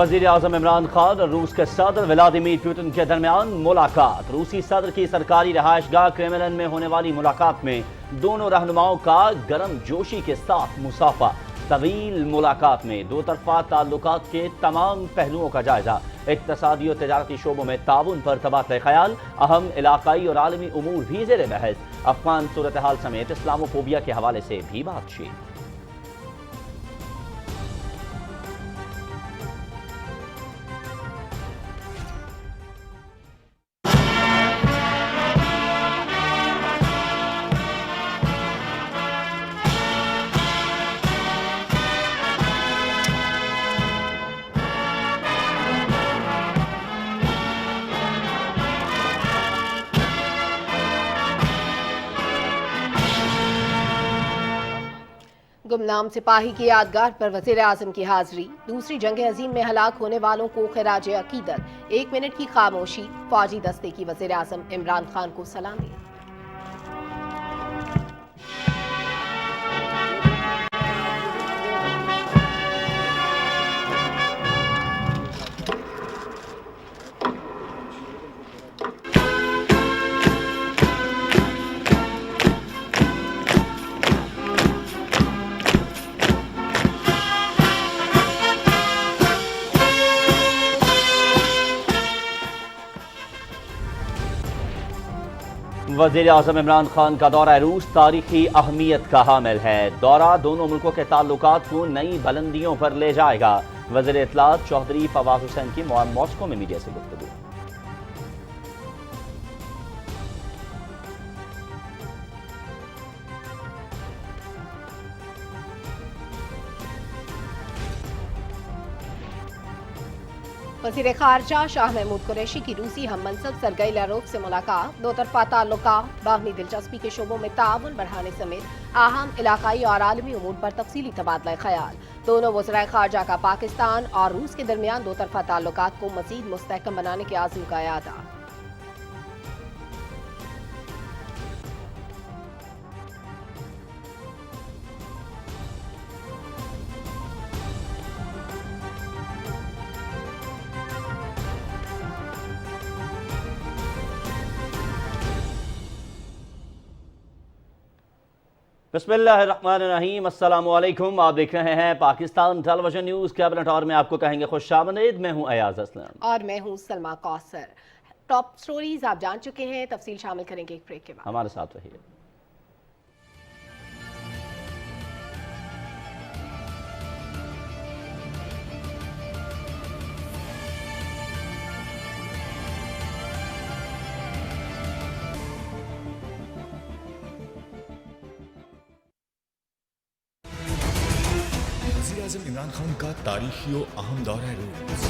وزیر اعظم عمران خان اور روس کے صدر ولادیمیر پوتن کے درمیان ملاقات۔ روسی صدر کی سرکاری رہائش گاہ کریملن میں ہونے والی ملاقات میں دونوں رہنماؤں کا گرم جوشی کے ساتھ مصافحہ۔ طویل ملاقات میں دو طرفہ تعلقات کے تمام پہلوؤں کا جائزہ، اقتصادی اور تجارتی شعبوں میں تعاون پر تبادلہ خیال، اہم علاقائی اور عالمی امور بھی زیر بحث، افغان صورتحال سمیت اسلامو فوبیا کے حوالے سے بھی بات چیت۔ گمنام سپاہی کی یادگار پر وزیر اعظم کی حاضری۔ دوسری جنگ عظیم میں ہلاک ہونے والوں کو خراج عقیدت۔ 1 منٹ کی خاموشی، فوجی دستے کی وزیر اعظم عمران خان کو سلامی۔ وزیر اعظم عمران خان کا دورہ روس تاریخی اہمیت کا حامل ہے۔ دورہ دونوں ملکوں کے تعلقات کو نئی بلندیوں پر لے جائے گا۔ وزیر اطلاعات چودھری فواز حسین کی ماسکو میں میڈیا سے گفتگو۔ وزیر خارجہ شاہ محمود قریشی کی روسی ہم منصب سرگئی لاروف سے ملاقات۔ دو طرفہ تعلقات، باہمی دلچسپی کے شعبوں میں تعاون بڑھانے سمیت اہم علاقائی اور عالمی امور پر تفصیلی تبادلہ خیال۔ دونوں وزرائے خارجہ کا پاکستان اور روس کے درمیان دو طرفہ تعلقات کو مزید مستحکم بنانے کے عزم کا اعادہ۔ بسم اللہ الرحمن الرحیم، السلام علیکم۔ آپ دیکھ رہے ہیں پاکستان ٹیلی ویژن نیوز کیبنٹ اور میں آپ کو کہیں گے خوش آمدید۔ میں ہوں ایاز اسلم اور میں ہوں سلما کوثر۔ ٹاپ سٹوریز آپ جان چکے ہیں، تفصیل شامل کریں گے ایک بریک کے بعد۔ ہمارے ساتھ رہیے۔ وزیر اعظم عمران خان کا تاریخی و اہم دورہ روس۔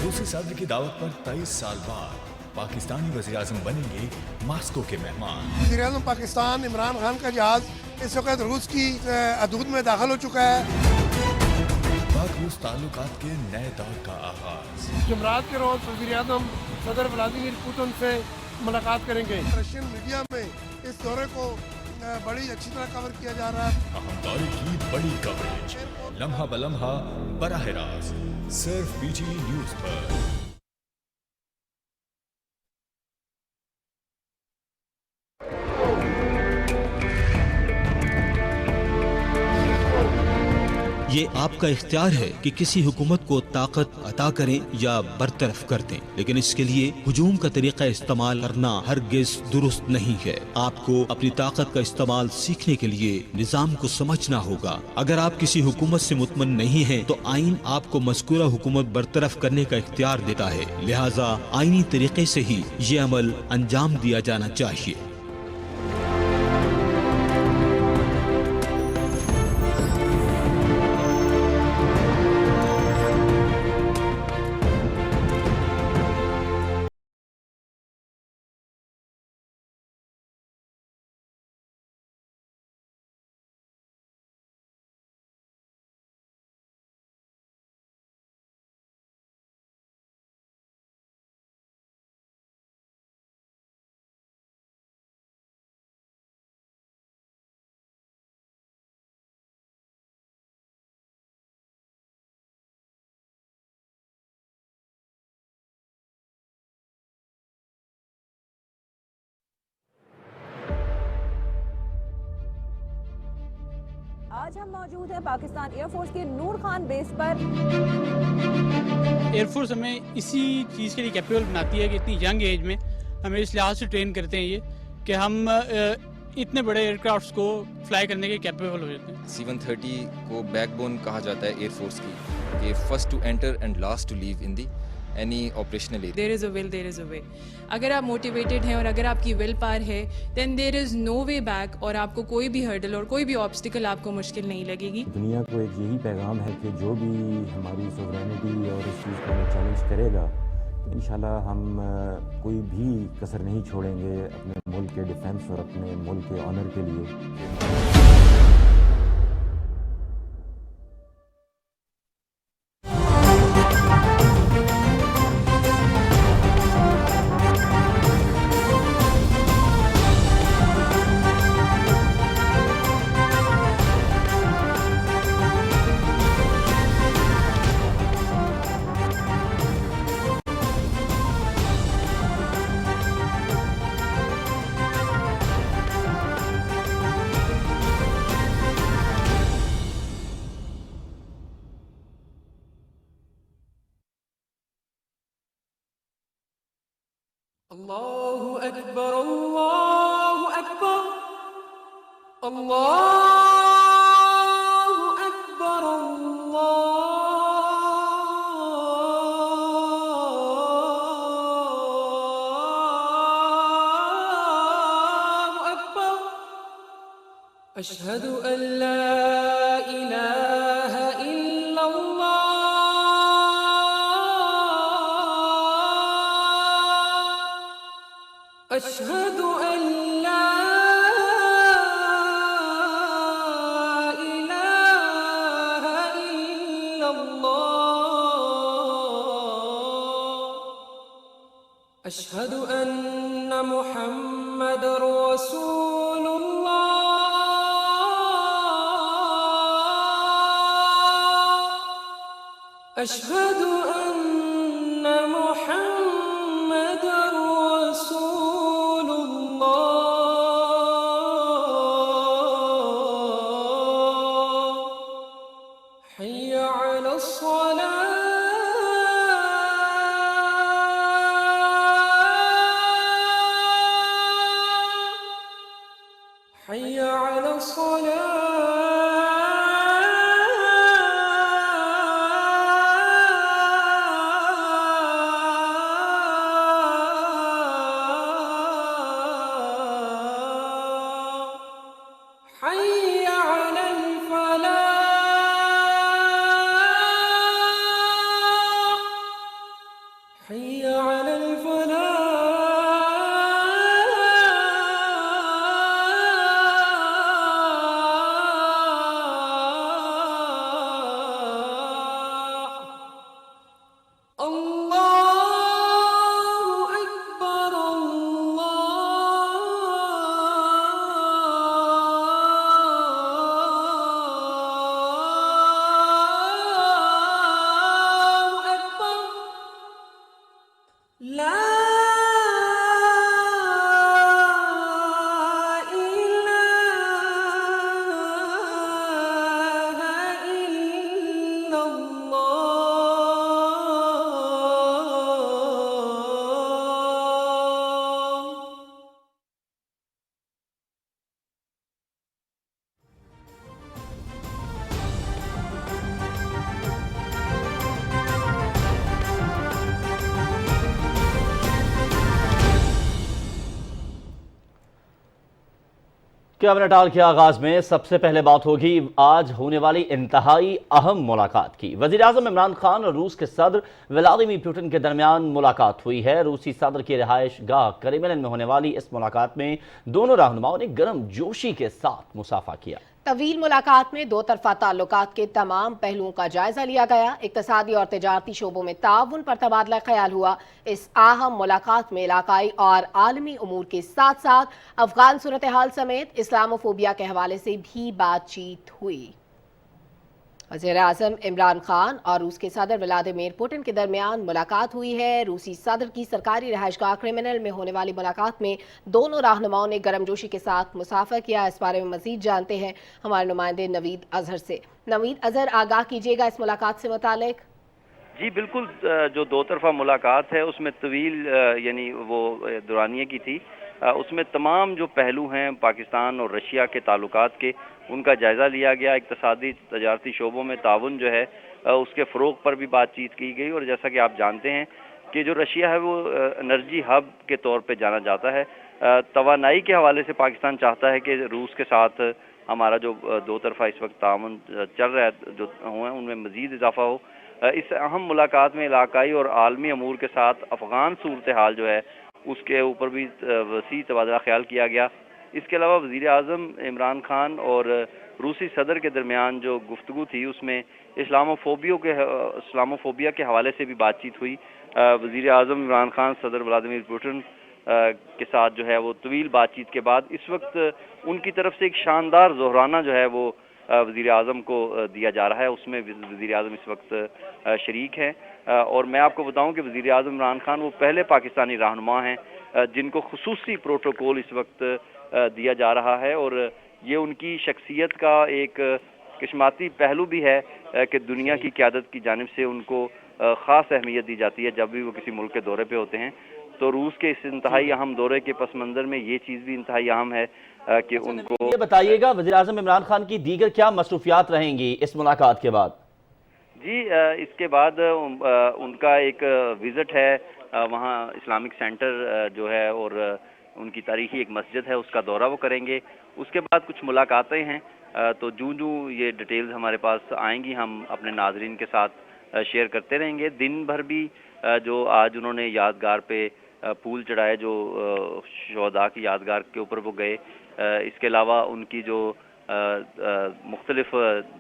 روسی صدر کی دعوت پر 23 سال بعد پاکستانی وزیر اعظم بنیں گے ماسکو کے مہمان۔ وزیر اعظم پاکستان عمران خان کا جہاز اس وقت روس کی حدود میں داخل ہو چکا ہے۔ پاک روس تعلقات کے نئے دور کا آغاز۔ جمعرات کے روز وزیر اعظم صدر ولادیمیر پوتن سے ملاقات کریں گے۔ رشین میڈیا میں اس دورے کو بڑی اچھی طرح کور کیا جا رہا ہے۔ اہم دورے کی بڑی کوریج لمحہ بلمحہ براہ راست صرف پی جی نیوز پر۔ یہ آپ کا اختیار ہے کہ کسی حکومت کو طاقت عطا کریں یا برطرف کر دیں، لیکن اس کے لیے ہجوم کا طریقہ استعمال کرنا ہرگز درست نہیں ہے۔ آپ کو اپنی طاقت کا استعمال سیکھنے کے لیے نظام کو سمجھنا ہوگا۔ اگر آپ کسی حکومت سے مطمئن نہیں ہیں تو آئین آپ کو مذکورہ حکومت برطرف کرنے کا اختیار دیتا ہے، لہٰذا آئینی طریقے سے ہی یہ عمل انجام دیا جانا چاہیے۔ آج ہم موجود ہیں پاکستان ایئر فورس کے نور خان بیس پر۔ ایئر فورس ہمیں اسی چیز کے لیے کیپیبل بناتی ہے کہ اتنی ینگ ایج میں ہمیں اس لحاظ سے ٹرین کرتے ہیں یہ کہ ہم اتنے بڑے ایئر کرافٹس کو فلائی کرنے کے کیپیبل ہو جاتے ہیں۔ C-130 کو بیک بون کہا جاتا ہے ایئر فورس کی، کہ first to enter and last to leave in the any operational area. There is a will, there is a way. اگر آپ موٹیویٹڈ ہیں اور اگر آپ کی ول پاور ہے دین دیر از نو وے بیک، اور آپ کو کوئی بھی ہرڈل اور کوئی بھی آبسٹیکل آپ کو مشکل نہیں لگے گی۔ دنیا کو ایک یہی پیغام ہے کہ جو بھی ہماری سوورینٹی اور اس چیز کو ہمیں چیلنج کرے گا تو انشاءاللہ ہم کوئی بھی کسر نہیں چھوڑیں گے اپنے ملک کے ڈیفنس اور اپنے ملک کے آنر کے لیے۔ اللہ اکبر، اللہ اکبر، اللہ اکبر، اللہ اکبر، اشہد ان لا الہ الا اللہ، اشہد ان لا الہ الا اللہ، اشہد ان محمد رسول اللہ، اشہد ان محمد رسول اللہ، حی علی الصلاة، حی علی الصلاة، حی علی الفلاح، حی علی الفلاح۔ اللہ اکبر، اللہ اکبر، لا الہ الا اللہ۔ کیبنٹ کے آغاز میں سب سے پہلے بات ہوگی آج ہونے والی انتہائی اہم ملاقات کی۔ وزیر اعظم عمران خان اور روس کے صدر ولادیمیر پوٹن کے درمیان ملاقات ہوئی ہے۔ روسی صدر کی رہائش گاہ کریملن میں ہونے والی اس ملاقات میں دونوں رہنماؤں نے گرم جوشی کے ساتھ مصافحہ کیا۔ طویل ملاقات میں دو طرفہ تعلقات کے تمام پہلوؤں کا جائزہ لیا گیا۔ اقتصادی اور تجارتی شعبوں میں تعاون پر تبادلہ خیال ہوا۔ اس اہم ملاقات میں علاقائی اور عالمی امور کے ساتھ ساتھ افغان صورتحال سمیت اسلاموفوبیا کے حوالے سے بھی بات چیت ہوئی۔ वज़ीर-ए-आज़म इमरान खान और रूस के सदर व्लादिमीर पुतिन के दरमियान मुलाकात हुई है। रूसी सदर की सरकारी रहायशगाह क्रिमिनल में होने वाली मुलाकात में दोनों रहनुमाओं ने गर्मजोशी के साथ मुसाफा किया। इस बारे में मजीद जानते हैं हमारे नुमाइंदे नवीद अजहर से। नवीद अजहर, आगाह कीजिएगा इस मुलाकात से मुतालिक। जी बिल्कुल, जो दो तरफा मुलाकात है उसमें तवील यानी वो दुरानिये की थी, उसमें तमाम जो पहलू हैं पाकिस्तान और रशिया के ताल्लुकात के, उनका जायज़ा लिया गया। इक़्तिसादी तजारती शोबों में ताउन जो है उसके फ़रोग़ पर भी बातचीत की गई। और जैसा कि आप जानते हैं कि जो रशिया है वो एनर्जी हब के तौर पे जाना जाता है। तवानाई के हवाले से पाकिस्तान चाहता है कि रूस के साथ हमारा जो दो तरफा इस वक्त ताउन चल रहा है, जो हुए उनमें मज़ीद इजाफा हो। इस अहम मुलाकात में इलाकाई और आलमी अमूर के साथ अफ़गान सूरत हाल जो है उसके ऊपर भी वसी तबादला ख्याल किया गया। इसके अलावा वज़ीर-ए-आज़म इमरान खान और रूसी सदर के दरमियान जो गुफ्तगू थी उसमें इस्लामोफोबिया के हवाले से भी बातचीत हुई। वज़ीर-ए-आज़म इमरान खान सदर व्लादिमीर पुतिन के साथ जो है वो तवील बातचीत के बाद इस वक्त उनकी तरफ से एक शानदार ज़ोहराना जो है वो वज़ीर-ए-आज़म को दिया जा रहा है। उसमें वज़ीर-ए-आज़म इस वक्त शरीक हैं। और मैं आपको बताऊं कि वज़ीर-ए-आज़म इमरान खान वो पहले पाकिस्तानी रहनुमा हैं जिनको खुसूसी प्रोटोकॉल इस वक्त दिया जा रहा है। और ये उनकी शख्सियत का एक किस्माती पहलू भी है कि दुनिया की क़यादत की जानिब से उनको ख़ास अहमियत दी जाती है जब भी वो किसी मुल्क के दौरे पे होते हैं। तो रूस के इस इंतहाई अहम दौरे के पस मंज़र में ये चीज़ भी इंतहाई अहम है कि उनको। ये बताइएगा वज़ीर-ए-आज़म इमरान खान की दीगर क्या मसरूफियात रहेंगी इस मुलाकात के बाद? जी इसके बाद उनका एक विज़िट है वहाँ इस्लामिक सेंटर जो है और उनकी तारीखी एक मस्जिद है, उसका दौरा वो करेंगे। उसके बाद कुछ मुलाकातें हैं, तो जूं ये डिटेल्स हमारे पास आएंगी हम अपने नाज़रीन के साथ शेयर करते रहेंगे। दिन भर भी जो आज उन्होंने यादगार पे फूल चढ़ाए, जो शोहदा की यादगार के ऊपर वो गए। इसके अलावा उनकी जो मुख्तलिफ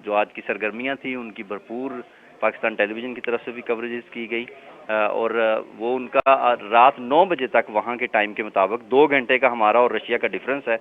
जो आज की सरगर्मियाँ थी उनकी भरपूर पाकिस्तान टेलीविज़न की तरफ से भी कवरेज की गई। और वो उनका रात 9 बजे तक वहाँ के टाइम के मुताबिक 2 घंटे का हमारा और रशिया का डिफरेंस है,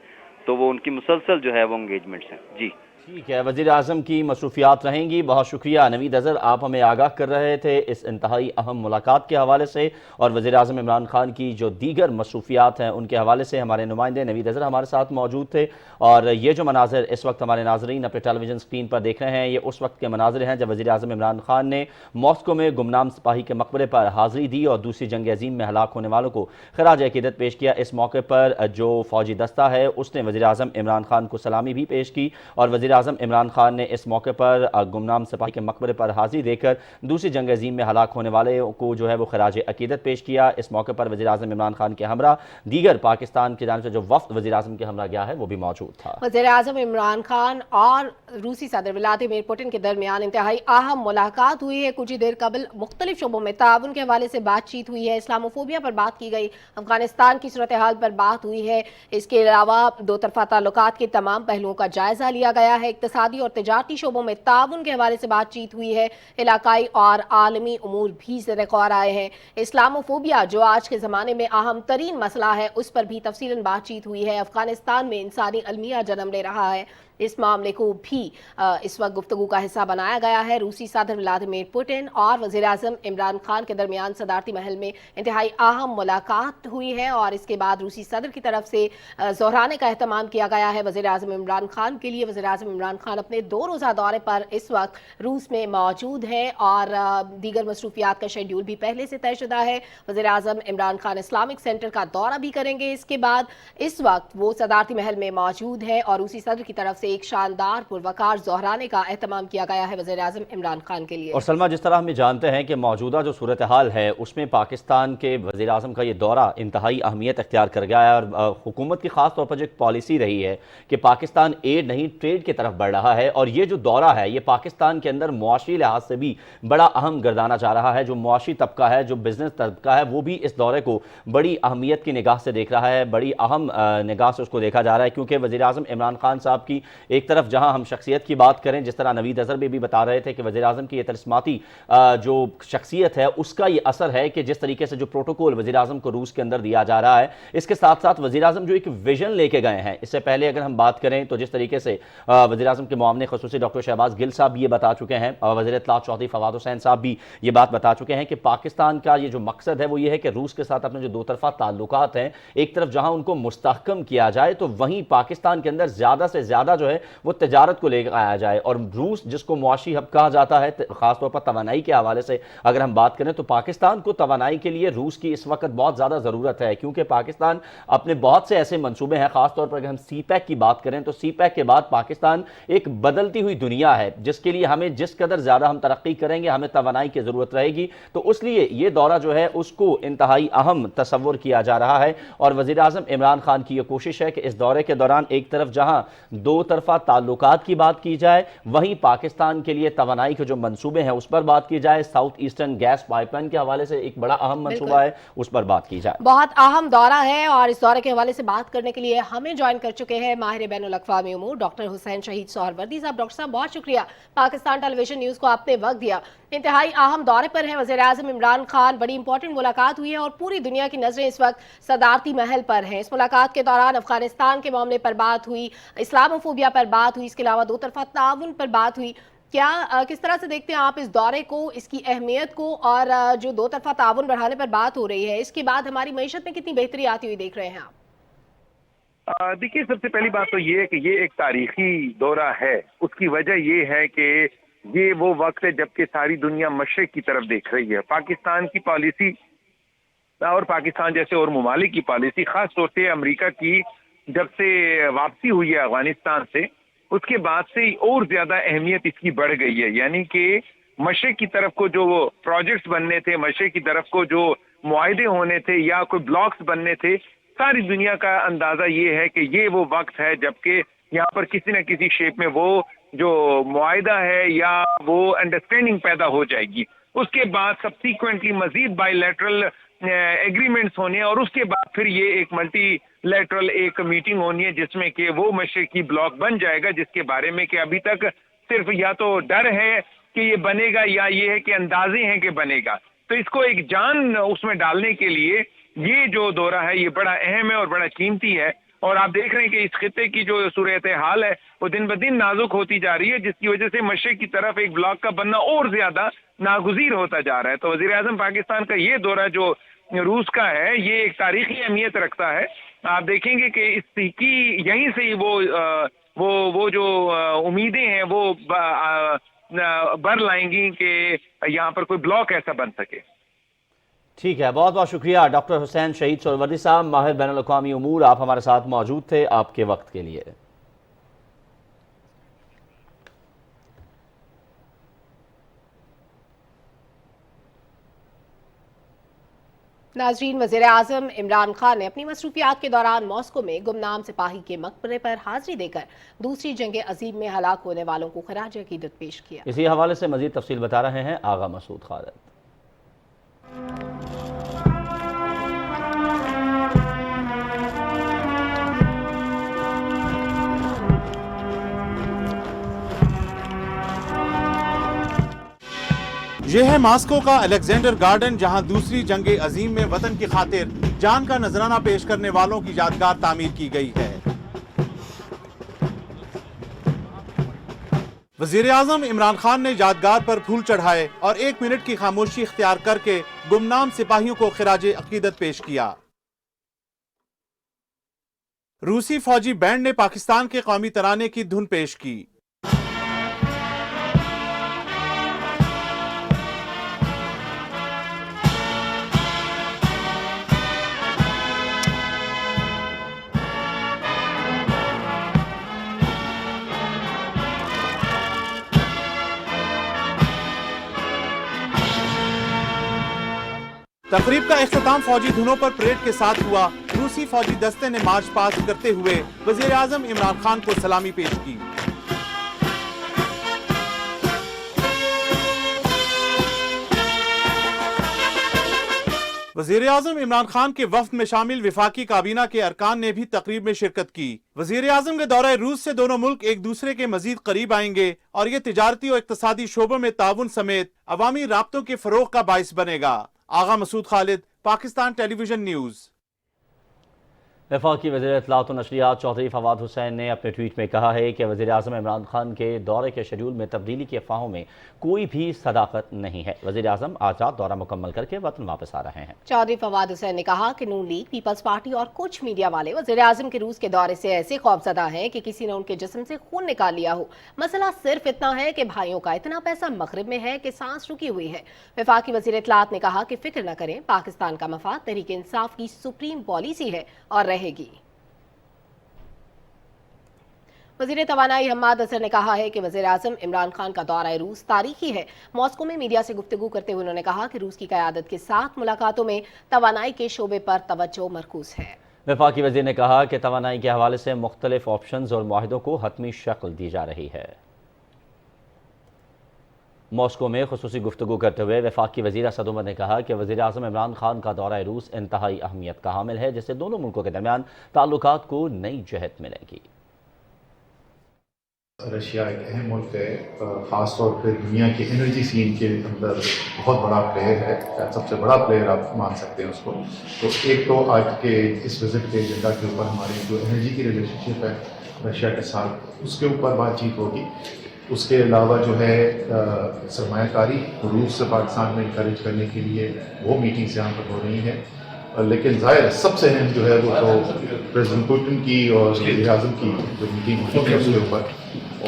तो वो उनकी मुसलसल जो है वो एंगेजमेंट्स हैं। जी ठीक है, वज़ीर-ए-आज़म की मसरूफियात रहेंगी। बहुत शुक्रिया नवीद अज़हर, आप हमें आगाह कर रहे थे इस इंतहाई अहम मुलाकात के हवाले से और वज़ीर-ए-आज़म इमरान खान की जो दीगर मसरूफियात हैं उनके हवाले से हमारे नुमाइंदे नवीद अज़हर हमारे साथ मौजूद थे। और ये जो मनाज़िर इस वक्त हमारे नाज़रीन अपने टेलीविज़न स्क्रीन पर देख रहे हैं, ये उस वक्त के मनाज़िर हैं जब वज़ीर-ए-आज़म इमरान खान ने मॉस्को में गुमनाम सिपाही के मकबरे पर हाज़िरी दी और दूसरी जंग अज़ीम में हलाक होने वालों को ख़राज अक़ीदत पेश किया। इस मौके पर जो फ़ौजी दस्ता है उसने वज़ीर-ए-आज़म इमरान खान को सलामी भी पेश की और वज़ीर-ए-आज़म इमरान खान ने इस मौके पर गुमनाम सिपाही के मकबरे पर हाज़िरी देकर दूसरी जंग अज़ीम में हलाक होने वाले को जो है वो ख़राज अक़ीदत पेश किया। इस मौके पर वज़ीर-ए-आज़म इमरान खान के हमरा दीगर पाकिस्तान की जानिब से जो वफ़द वज़ीर-ए-आज़म के हमरा गया है वो भी मौजूद था। वज़ीर-ए-आज़म इमरान खान और रूसी सदर व्लादिमीर पुतिन के दरमियान इंतहाई अहम मुलाकात हुई है। कुछ ही देर कबल मुख्तलिफ शोबों में ताउन के हवाले से बातचीत हुई है, इस्लामोफोबिया पर बात की गई, अफगानिस्तान की सूरत हाल पर बात हुई है। इसके अलावा दो तरफा ताल्लुकात के तमाम पहलुओं का जायजा लिया गया है। इक़्तिसादी और तजारती शोबों में ताउन के हवाले से बातचीत हुई है। इलाकाई और आलमी उमूर भी ज़ेर-ए-गौर आए हैं। इस्लामोफोबिया जो आज के ज़माने में अहम तरीन मसला है उस पर भी तफसीलन बातचीत हुई है। अफगानिस्तान में इंसानी अलमिया जन्म ले रहा है, इस मामले को भी इस वक्त गुफ्तगू का हिस्सा बनाया गया है। रूसी सदर व्लादिमीर पुतिन और वज़ीर-ए-आज़म इमरान खान के दरमियान सदारती महल में इंतहाई अहम मुलाकात हुई है और इसके बाद रूसी सदर की तरफ से ज़ोहराने का एहतमाम किया गया है वज़ीर-ए-आज़म इमरान खान के लिए। वज़ीर-ए-आज़म इमरान खान अपने 2 रोज़ा दौरे पर इस वक्त रूस में मौजूद है और दीगर मसरूफियात का शेड्यूल भी पहले से तयशुदा है। वज़ीर-ए-आज़म इमरान खान इस्लामिक सेंटर का दौरा भी करेंगे। इसके बाद इस वक्त वो सदारती महल में मौजूद है और रूसी सदर की तरफ से एक शानदार पुरवकार ज़ोहराने का एहतमाम किया गया है वज़ीर-ए-आज़म इमरान खान के लिए। और सलमा, जिस तरह हम जानते हैं कि मौजूदा जो सूरत हाल है उसमें पाकिस्तान के वज़ीर-ए-आज़म का ये दौरा इंतहाई अहमियत अख्तियार कर गया है और हुकूमत की ख़ास तौर पर जो एक पॉलिसी रही है कि पाकिस्तान एड नहीं ट्रेड की तरफ बढ़ रहा है और ये जो दौरा है ये पाकिस्तान के अंदर मुआशी लिहाज से भी बड़ा अहम गर्दाना जा रहा है। जो मुआशी तबका है, जो बिजनेस तबका है, वो भी इस दौरे को बड़ी अहमियत की निगाह से देख रहा है, बड़ी अहम निगाह से उसको देखा जा रहा है। क्योंकि वज़ीर-ए-आज़म इमरान खान साहब की एक तरफ जहां हम शख्सियत की बात करें, जिस तरह नवीद अज़हर भी बता रहे थे कि वज़ीर-ए-आज़म की ये तस्माती जो शख्सियत है उसका ये असर है कि जिस तरीके से जो प्रोटोकॉल वज़ीर-ए-आज़म को रूस के अंदर दिया जा रहा है, इसके साथ साथ वज़ीर-ए-आज़म जो एक विजन लेके गए हैं। इससे पहले अगर हम बात करें तो जिस तरीके से वज़ीर-ए-आज़म के मुआवने ख़ुसूसी डॉक्टर शहबाज गिल साहब भी ये बता चुके हैं, वज़ीर इत्तलात चौधरी फवाद हुसैन साहब भी ये बात बता चुके हैं कि पाकिस्तान का ये जो मकसद है वो ये है कि रूस के साथ अपने जो दो तरफ़ा ताल्लुकात हैं, एक तरफ जहाँ उनको मुस्तहकम किया जाए तो वहीं पाकिस्तान के अंदर ज़्यादा से ज़्यादा जो है वो तजारत को लेकर आया जाए। और रूस जिसको मुआशी हब कहा जाता है, ख़ासतौर पर तवानाई के हवाले से अगर हम बात करें तो पाकिस्तान को तवानाई के लिए रूस की इस वक्त बहुत ज़्यादा ज़रूरत है, क्योंकि पाकिस्तान अपने बहुत से ऐसे मंसूबे हैं, ख़ासतौर पर अगर हम सी पैक की बात करें तो सी पैक के बाद पाकिस्तान एक बदलती हुई दुनिया है, जिसके लिए हमें जिस कदर ज़्यादा हम तरक्की करेंगे हमें तवानाई की ज़रूरत रहेगी। तो उस लिए ये दौरा जो है उसको इंतहाई अहम तस्वुर किया जा रहा है। और वज़ीर आज़म इमरान खान की ये कोशिश है कि इस दौरे के दौरान एक तरफ जहाँ दो तरफ़ा ताल्लुकात की बात की जाए, वहीं पाकिस्तान के लिए तवानाई के जो मंसूबे हैं उस पर बात की जाए। साउथ ईस्टर्न गैस पाइपलाइन के हवाले से एक बड़ा अहम मंसूबा है, उस पर बात की जाए। बहुत अहम दौरा है और इस दौरे के हवाले से बात करने के लिए हमें ज्वाइन कर चुके हैं माहिर बैनुल अक़वामी उमूर डॉक्टर हुसैन शहीद सोहरवर्दी साहब। डॉक्टर साहब बहुत शुक्रिया, पाकिस्तान टेलीविजन न्यूज़ को आपने वक्त दिया। इंतहाई अहम दौरे पर हैं वज़ीर आज़म इमरान खान, बड़ी इंपॉर्टेंट मुलाकात हुई है और पूरी दुनिया की नज़रें इस वक्त सदारती महल पर हैं। इस मुलाकात के दौरान अफगानिस्तान के मामले पर बात हुई, इस्लामोफोबिया पर बात हुई, इसके अलावा दो तरफ़ा ताउन पर बात हुई। क्या किस तरह से देखते हैं आप इस दौरे को, इसकी अहमियत को, और जो दो तरफ़ा ताउन बढ़ाने पर बात हो रही है इसके बाद हमारी मईशत में कितनी बेहतरी आती हुई देख रहे हैं आप? देखिए, सबसे पहली बात तो ये है कि ये एक तारीखी दौरा है। उसकी वजह ये है कि ये वो वक्त है जबकि सारी दुनिया मशरिक की तरफ देख रही है। पाकिस्तान की पॉलिसी और पाकिस्तान जैसे और ममालिक की पॉलिसी, खास तौर से अमेरिका की जब से वापसी हुई है अफगानिस्तान से, उसके बाद से और ज्यादा अहमियत इसकी बढ़ गई है। यानी कि मशरिक की तरफ को जो प्रोजेक्ट्स बनने थे, मशरिक की तरफ को जो मुआहदे होने थे या कोई ब्लॉक्स बनने थे, सारी दुनिया का अंदाजा ये है कि ये वो वक्त है जबकि यहाँ पर किसी न किसी शेप में वो जो मुआहदा है या वो अंडरस्टैंडिंग पैदा हो जाएगी। उसके बाद सबसीक्वेंटली मजीद बायलैटरल एग्रीमेंट्स होने और उसके बाद फिर ये एक मल्टीलैटरल एक मीटिंग होनी है जिसमें कि वो मशरिकी ब्लॉक बन जाएगा, जिसके बारे में कि अभी तक सिर्फ या तो डर है कि ये बनेगा या ये है कि अंदाजे हैं कि बनेगा। तो इसको एक जान उसमें डालने के लिए ये जो दौरा है ये बड़ा अहम है और बड़ा कीमती है। और आप देख रहे हैं कि इस खित्ते की जो सूरत हाल है वो दिन ब दिन नाजुक होती जा रही है, जिसकी वजह से मशरिक की तरफ एक ब्लॉक का बनना और ज्यादा नागुज़ीर होता जा रहा है। तो वज़ीर आज़म पाकिस्तान का ये दौरा जो रूस का है ये एक तारीखी अहमियत रखता है। आप देखेंगे कि इसकी यहीं से ही वो जो उम्मीदें हैं वो बर लाएंगी कि यहाँ पर कोई ब्लॉक ऐसा बन सके। ठीक है, बहुत बहुत शुक्रिया डॉक्टर हुसैन शहीद सोहरवर्दी साहब, माहिर बैनुल अक़वामी उमूर, आप हमारे साथ मौजूद थे, आपके वक्त के लिए। नाज़रीन, वज़ीर आज़म इमरान खान ने अपनी मसरूफियात के दौरान मॉस्को में गुमनाम सिपाही के मकबरे पर हाजिरी देकर दूसरी जंग अज़ीम में हलाक होने वालों को खराज अक़ीदत पेश किया। इसी हवाले से मज़ीद तफसील बता रहे हैं आगा मसूद खालिद। यह है मॉस्को का अलेक्जेंडर गार्डन, जहां दूसरी जंग अजीम में वतन की खातिर जान का नजराना पेश करने वालों की यादगार तामीर की गई है। वजीर आजम इमरान खान ने यादगार पर फूल चढ़ाए और 1 मिनट की खामोशी इख्तियार करके गुमनाम सिपाहियों को खिराजे अकीदत पेश किया। रूसी फौजी बैंड ने पाकिस्तान के कौमी तराने की धुन पेश की। तकरीब का इख्तिताम फौजी धुनों पर परेड के साथ हुआ। रूसी फौजी दस्ते ने मार्च पास्ट करते हुए वजीर आजम इमरान खान को सलामी पेश की। वजीर आजम इमरान खान के वफ्द में शामिल विफाकी काबीना के अरकान ने भी तकरीब में शिरकत की। वजीर आजम के दौरे रूस से दोनों मुल्क एक दूसरे के मजीद करीब आएंगे और ये तिजारती और इक्तसादी शोबों में ताउन समेत अवामी राब्तों के फरोग का बाइस बनेगा। आगा मसूद खालिद, पाकिस्तान टेलीविजन न्यूज़। वफाकी वज़ीर इत्तलाआत और नशरियात चौधरी फवाद हुसैन ने अपने ट्वीट में कहा है कि वज़ीर आज़म इमरान खान के दौरे के शेड्यूल में तब्दीली की अफवाहों में कोई भी सदाकत नहीं है। वज़ीर आज़म आज रात दौरा मुकम्मल करके वतन वापस आ रहे हैं। चौधरी फवाद हुसैन ने कहा कि नून लीग, पीपल्स पार्टी और कुछ मीडिया वाले वज़ीर आज़म के रूस के दौरे से ऐसे खौफजदा हैं कि किसी ने उनके जिस्म से खून निकाल लिया हो। मसला सिर्फ इतना है कि भाइयों का इतना पैसा मगरिब में है कि सांस रुकी हुई है। वफाकी वज़ीर इत्तलाआत ने कहा कि फिक्र न करें, पाकिस्तान का मफाद तहरीक इंसाफ की सुप्रीम पॉलिसी है और रहेगी। वज़ीर तवानाई हम्माद असर ने कहा है कि वज़ीर आज़म इमरान खान का दौरा रूस तारीखी है। मॉस्को में मीडिया से गुफ्तगू करते हुए उन्होंने कहा कि रूस की क़यादत के साथ मुलाकातों में तवानाई के शोबे पर तवज्जो मरकूज है। वफाकी वज़ीर ने कहा कि तवानाई के हवाले से मुख्तलिफ ऑप्शंस और मुआहिदों को हतमी शक्ल दी जा रही है। मॉस्को में खुसूसी गुफ्तगू करते हुए वफाकी वज़ीर असद उमर ने कहा कि वज़ीर आज़म इमरान खान का दौरा रूस इंतहाई अहमियत का हामिल है, जिससे दोनों मुल्कों के दरमियान ताल्लुकात को नई जहत मिलेगी। रशिया एक अहम मुल्क है, ख़ास तौर पे दुनिया की एनर्जी सीन के अंदर बहुत बड़ा प्लेयर है, सबसे बड़ा प्लेयर आप मान सकते हैं उसको। तो एक तो आज के इस विज़िट के एजेंडा के ऊपर हमारी जो एनर्जी की रिलेशनशिप है रशिया के साथ, उसके ऊपर बातचीत होगी। उसके अलावा जो है सरमायाकारी रूस से पाकिस्तान में इंकरेज करने के लिए वो मीटिंग्स यहाँ पर हो रही हैं। लेकिन ज़ाहिर सबसे अहम जो है वो तो प्रेसिडेंट पुतिन की और वज़ीर आज़म की जो मीटिंग होगी उसके ऊपर,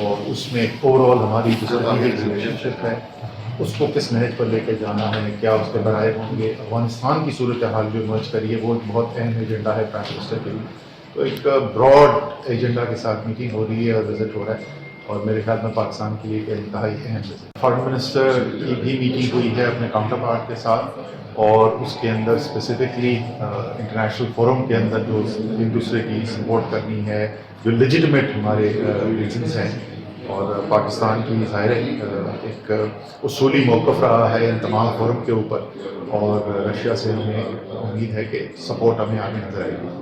और उसमें ओवरऑल हमारी जो रिलेशनशिप है उसको किस नहज पर लेकर जाना है, क्या उसके बराए होंगे। अफगानिस्तान की सूरत हाल जो इमर्ज करी है वो बहुत अहम एजेंडा है प्राइम मिनिस्टर के लिए। तो एक ब्रॉड एजेंडा के साथ मीटिंग हो रही है और विजिट हो रहा है, और मेरे ख्याल में पाकिस्तान के लिए एक इंतहाई अहम विजिट। फॉरेन मिनिस्टर की भी मीटिंग हुई है अपने काउंटर पार्ट के साथ, और उसके अंदर स्पेसिफिकली इंटरनेशनल फोरम के अंदर जो एक दूसरे की सपोर्ट करनी है, जो लेजिटिमेट हमारे रीजन्स हैं, और पाकिस्तान की ज़ाहिर एक उसूली मौक़िफ़ रहा है इन तमाम फोरम के ऊपर, और रशिया से हमें उम्मीद है कि सपोर्ट हमें आगे नजर आएगी।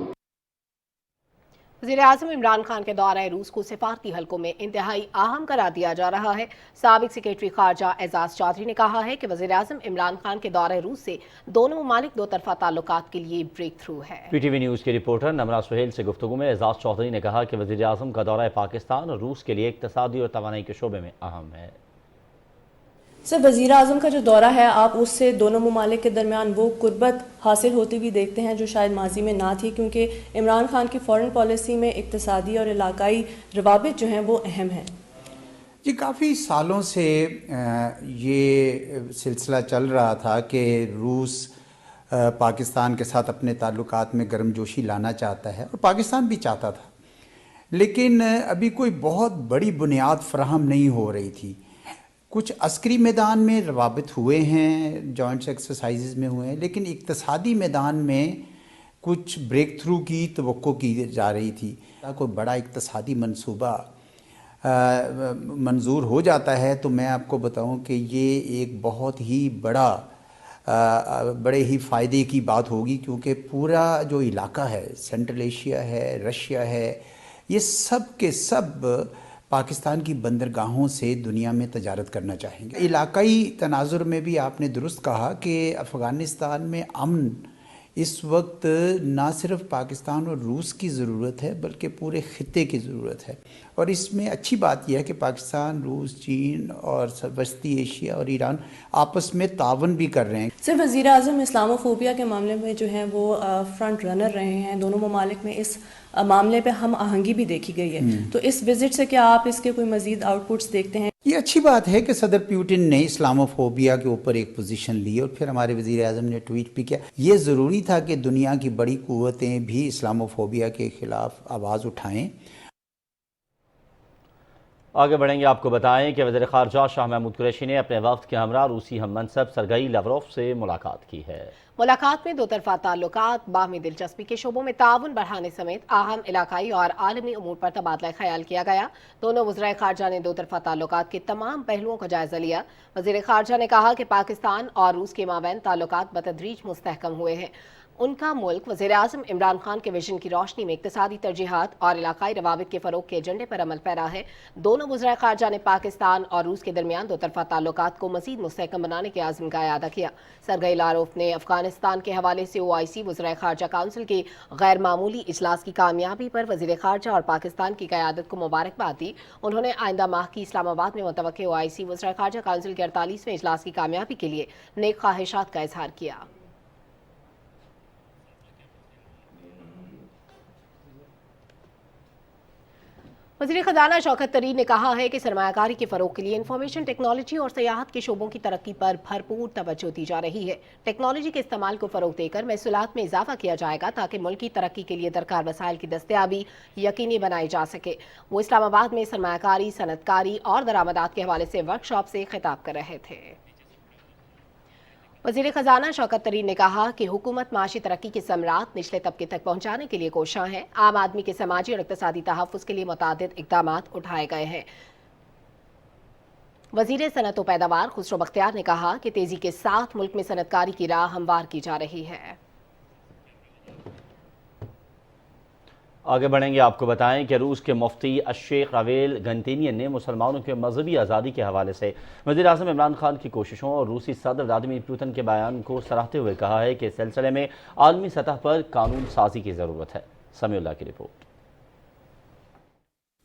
वज़ीर आज़म इमरान खान के दौरा रूस को सिफारती हलकों में इंतहाई अहम करार दिया जा रहा है। साबिक सेक्रेटरी खारजा एजाज चौधरी ने कहा है कि वज़ीर आज़म इमरान खान के दौरा रूस से दोनों ममालिक दो तरफा ताल्लुकात के लिए ब्रेक थ्रू है। PTV न्यूज़ के रिपोर्टर नमरा सुहेल से गुफ्तगू में एजाज चौधरी ने कहा कि वज़ीर आज़म का दौरा पाकिस्तान और रूस के लिए इक़्तिसादी और तवानाई के शोबे में अहम है। सर, वज़ीर आज़म का जो दौरा है, आप उससे दोनों ममालिक के दरमियान वो कुर्बत हासिल होती हुई देखते हैं जो शायद माजी में ना थी, क्योंकि इमरान खान की फ़ॉरेन पॉलिसी में इक़्तिसादी और इलाकाई रवाबित जो हैं वो अहम हैं। जी, काफ़ी सालों से ये सिलसिला चल रहा था कि रूस पाकिस्तान के साथ अपने ताल्लुकात में गर्मजोशी लाना चाहता है, और पाकिस्तान भी चाहता था, लेकिन अभी कोई बहुत बड़ी बुनियाद फराहम नहीं हो रही थी। कुछ अस्करी मैदान में रवाबित हुए हैं, जॉइंट्स एक्सरसाइजेज में हुए हैं, लेकिन इक़्तिसादी मैदान में कुछ ब्रेक थ्रू की तवक्को की जा रही थी। कोई बड़ा इक़्तिसादी मंसूबा मंजूर हो जाता है तो मैं आपको बताऊं कि ये एक बहुत ही बड़े ही फ़ायदे की बात होगी, क्योंकि पूरा जो इलाका है, सेंट्रल एशिया है, रशिया है, ये सब के सब पाकिस्तान की बंदरगाहों से दुनिया में तजारत करना चाहेंगे। इलाकाई तनाजुर में भी आपने दुरुस्त कहा कि अफ़गानिस्तान में अमन इस वक्त ना सिर्फ पाकिस्तान और रूस की ज़रूरत है बल्कि पूरे ख़ित्ते की ज़रूरत है, और इसमें अच्छी बात यह है कि पाकिस्तान, रूस, चीन और वस्ती एशिया और ईरान आपस में तावन भी कर रहे हैं। सर, वज़ीर आज़म इस्लामोफोबिया के मामले में जो हैं वो फ्रंट रनर रहे हैं। दोनों ममालिक में इस मामले पे हम आहंगी भी देखी गई है, तो इस विजिट से क्या आप इसके कोई मज़ीद आउटपुट्स देखते हैं? ये अच्छी बात है कि सदर पुतिन ने इस्लामोफोबिया के ऊपर एक पोजीशन ली, और फिर हमारे वज़ीर आज़म ने ट्वीट भी किया। ये ज़रूरी था कि दुनिया की बड़ी क़ुव्वतें भी इस्लामोफोबिया के ख़िलाफ़ आवाज़ उठाएं। आगे बढ़ेंगे, आपको बताएं कि वज़ीर ख़ारजा शाह महमूद कुरैशी ने अपने वफ़द के हमरा रूसी हम मनसब सरगई लावरोव से मुलाकात की है। मुलाकात में दो तरफा ताल्लुकात, बाहमी दिलचस्पी के शोबों में ताउन बढ़ाने समेत अहम इलाकाई और आलमी उमूर पर तबादला ख्याल किया गया। दोनों वज़राए ख़ारजा ने दो तरफा ताल्लुकात के तमाम पहलुओं का जायजा लिया। वज़ीर ख़ारजा ने कहा कि पाकिस्तान और रूस के माबैन ताल्लुकात बतदरीज मुस्तहकम हुए हैं। उनका मुल्क वज़ीर-ए-आज़म इमरान खान के विजन की रोशनी में इक़्तिसादी तरजीहात और इलाकाई रवाबित के फ़रोग़ के एजेंडे पर अमल पैरा है। दोनों वज़राए ख़ारजा ने पाकिस्तान और रूस के दरमियान दो तरफ़ा ताल्लुकात को मज़ीद मुस्तहकम बनाने के आज़म का अदा किया। सरगई लारोफ ने अफ़गानिस्तान के हवाले से OIC वज़राए ख़ारजा काउंसिल के गैर मामूली इजलास की कामयाबी पर वज़ीर ख़ारजा और पाकिस्तान की क़यादत को मुबारकबाद दी। उन्होंने आइंदा माह की इस्लामाबाद में मुतवक्के OIC वज़राए ख़ारजा काउंसिल के 48वें इजलास की कामयाबी के लिए नेक ख्वाहिशात का इजहार किया। वज़ीर ख़ज़ाना शौकत तरीन ने कहा है कि सरमायाकारी के फ़रोग़ के लिए इंफॉर्मेशन टेक्नोलॉजी और सियाहत के शोबों की तरक्की पर भरपूर तवज्जो दी जा रही है। टेक्नोलॉजी के इस्तेमाल को फ़रोग़ देकर महसूलात में इजाफा किया जाएगा ताकि मुल्क की तरक्की के लिए दरकार वसाइल की दस्तयाबी यकीनी बनाई जा सके। वो इस्लामाबाद में सरमायाकारी, सनतकारी और दरामदात के हवाले से वर्कशॉप से खिताब कर रहे थे। वज़ीर ख़ज़ाना शौकत तरीन ने कहा कि हुकूमत माशी तरक्की के समरात निचले तबके तक पहुँचाने के लिए कोशां है। आम आदमी के समाजी और इक़्तिसादी तहफ़्फ़ुज़ के लिए मुतादिद इक़दामात उठाए गए हैं। वज़ीर सनत व पैदावार खुसरो बख्तियार ने कहा कि तेज़ी के साथ मुल्क में सनतकारी की राह हमवार की जा रही है। आगे बढ़ेंगे, आपको बताएं कि रूस के मुफ्ती शेख रावेल गनतीनियन ने मुसलमानों के मजहबी आज़ादी के हवाले से वज़ीर-ए-आज़म इमरान खान की कोशिशों और रूसी सदर व्लादिमीर पुतिन के बयान को सराहते हुए कहा है कि इस सिलसिले में आलमी सतह पर कानून साजी की ज़रूरत है। समीउल्लाह की रिपोर्ट।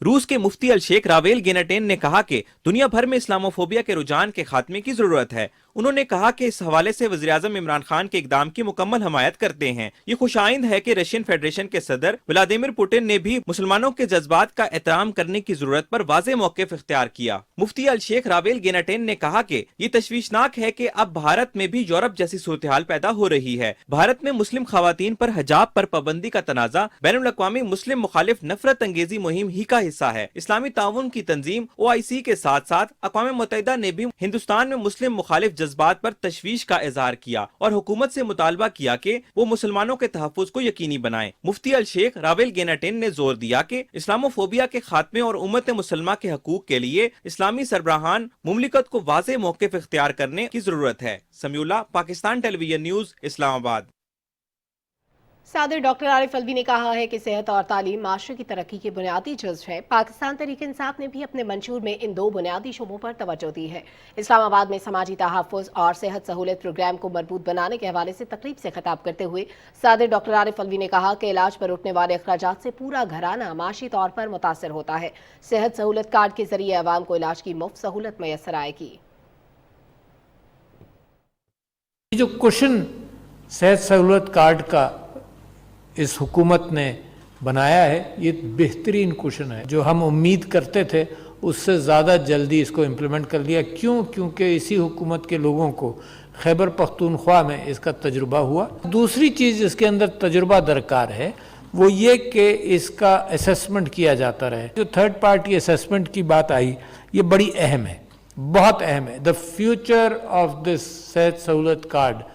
रूस के मुफ्ती शेख रावेल गेनाटेन ने कहा कि दुनिया भर में इस्लामोफोबिया के रुझान के खात्मे की जरूरत है। उन्होंने कहा कि इस हवाले से वज़ीर-ए-आज़म इमरान खान के इक़दाम की मुकम्मल हमायत करते हैं। ये खुशाइंद है कि रशियन फेडरेशन के सदर व्लादिमीर पुतिन ने भी मुसलमानों के जज्बात का एहतराम करने की जरूरत पर वाज़ेह मौक़िफ़ इख्तियार किया। मुफ्ती शेख रावेल गेनाटेन ने कहा कि ये तशवीशनाक है कि अब भारत में भी यूरोप जैसी सूरत हाल पैदा हो रही है। भारत में मुस्लिम खवातीन पर हिजाब पर पाबंदी का तनाज़ा बैनुल अक़वामी मुस्लिम मुखालिफ नफरत अंगेजी मुहिम ही का हिस्सा है। इस्लामी ताउन की तंजीम OIC के साथ साथ अक़वाम मुत्तहिदा ने भी हिंदुस्तान में मुस्लिम मुखालिफ जज्बात पर तशवीश का इजहार किया और हुकूमत से मुतालबा किया कि वो मुसलमानों के तहफ़्फ़ुज़ को यकीनी बनाए। मुफ्ती शेख रावेल गेनाटेन ने जोर दिया कि इस्लामोफोबिया के खात्मे और उम्मत मुसलमा के हकूक के लिए इस्लामी सरबराहान मुमलिकत को वाज़ेह मौक़िफ़ इख्तियार करने की जरूरत है। Samiullah, Pakistan television news, Islamabad. सदर डॉक्टर आरिफ अलवी ने कहा है कि सेहत और तालीम माशरे की तरक्की के बुनियादी जुज़्व है। पाकिस्तान तहरीक इंसाफ ने भी अपने मंशूर में इन दो बुनियादी शोबों पर तवज्जो दी है। इस्लामाबाद में समाजी तहफ़्फ़ुज़ और सेहत सहूलत प्रोग्राम को मजबूत बनाने के हवाले से तकरीब से खिताब करते हुए सदर डॉक्टर आरिफ अलवी ने कहा कि इलाज पर उठने वाले अखराजात से पूरा घराना माशी तौर पर मुतासर होता है। सेहत सहूलत कार्ड के जरिए अवाम को इलाज की मुफ्त सहूलत मैसर आएगी। जो कुशन सेहत सहूलत कार्ड का इस हुकूमत ने बनाया है, ये बेहतरीन कुशन है। जो हम उम्मीद करते थे उससे ज़्यादा जल्दी इसको इम्प्लीमेंट कर लिया। क्यों? क्योंकि इसी हुकूमत के लोगों को खैबर पख्तूनख्वा में इसका तजुर्बा हुआ। दूसरी चीज़ इसके अंदर तजुर्बा दरकार है वो ये कि इसका असेसमेंट किया जाता रहे। जो थर्ड पार्टी असेसमेंट की बात आई, ये बड़ी अहम है, बहुत अहम है। द फ्यूचर ऑफ दिस सेहत सहूलत कार्ड।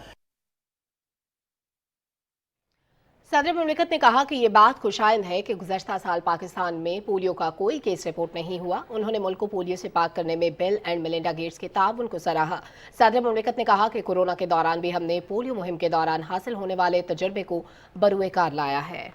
सदर मुमलिकत ने कहा कि ये बात खुशाइंद है कि गुज़श्ता साल पाकिस्तान में पोलियो का कोई केस रिपोर्ट नहीं हुआ। उन्होंने मुल्क को पोलियो से पाक करने में बिल एंड मेलिंडा गेट्स के ताउन को सराहा। सदर मुमलिकत ने कहा कि कोरोना के दौरान भी हमने पोलियो मुहिम के दौरान हासिल होने वाले तजर्बे को बरूए कार लाया है।